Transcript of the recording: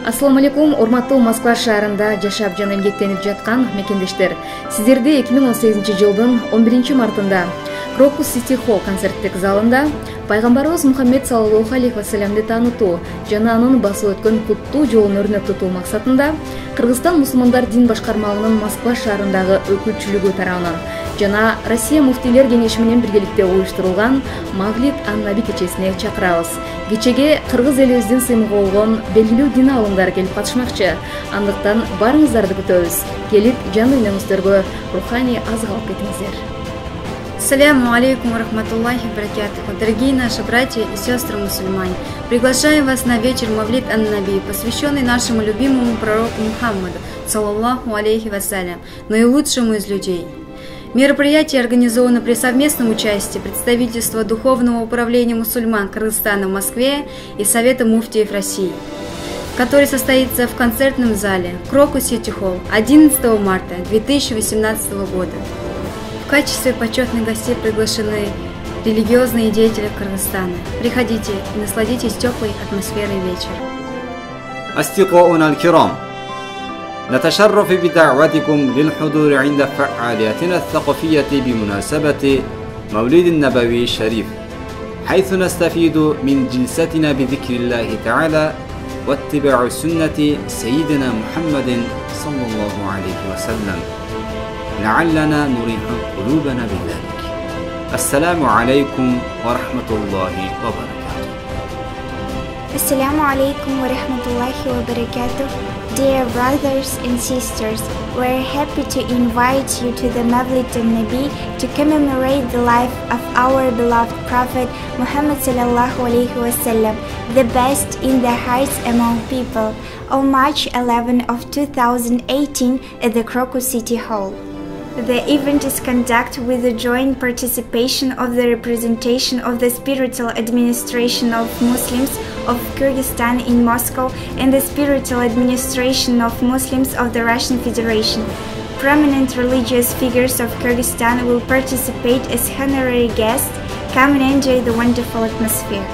Ассаламу алейкум, урматтуу Москва шаарында жашап жана эмгектенип жаткан мекендештер. Сиздерди 2018 жылдын 11 мартында Крокус Сити Холл концерттик залында пайгамбарыбыз Мухаммед саллаллаху алейхи вассаламды таанытуу жана анын басып өткөн куттуу жолун өрнөк тутуу максатында Кыргызстан мусулмандар дин башкармалыгынын Москва шаарындагы өкүлчүлүгү тарабынан жана Россия муфтийлер кеңеши менен биргеликте уюштурулган Мавлид ан-Наби кечесине чакырабыз. Кечеге кыргыз элибиздин сыймыгы болгон белгилүү дин алымдары келип катышмакчы. Андыктан барыңыздарды күтөбүз. Келип жан дүйнөңүздөргө руханий азык алып кетиңиздер. Ассаляму алейкум ва рахматуллахи ва баракатуху. Дорогие наши братья и сестры мусульмане, приглашаем вас на вечер Мавлид ан-Наби, посвященный нашему любимому пророку Мухаммаду, саллаллаху алейхи вассалям, наилучшему из людей. Мероприятие организовано при совместном участии представительства Духовного управления мусульман Кыргызстана в Москве и Совета муфтиев России, который состоится в концертном зале Крокус Сити Холл 11 марта 2018 года. В качестве почетных гостей приглашены религиозные деятели Кыргызстана. Приходите и насладитесь теплой атмосферой вечера. أصدقاؤنا الكرام، نتشرف بدعوتكم للحضور عند فعالياتنا الثقافية بمناسبة مولد النبوي الشريف، حيث نستفيد من جلستنا بذكر الله تعالى واتباع سنة سيدنا محمد صلى الله عليه وسلم، لعلنا نريح قلوبنا بذلك. السلام عليكم ورحمة الله وبركاته. Assalamu alaikum wa rahmatullahi wa barakatuh. Dear brothers and sisters, we're happy to invite you to the Mawlid an-Nabi to commemorate the life of our beloved Prophet Muhammad sallallahu alaihi wasallam, the best in the hearts among people, on March 11 of 2018 at the Crocus City Hall. The event is conducted with the joint participation of the representation of the Spiritual Administration of Muslims of Kyrgyzstan in Moscow and the Spiritual Administration of Muslims of the Russian Federation. Prominent religious figures of Kyrgyzstan will participate as honorary guests. Come and enjoy the wonderful atmosphere.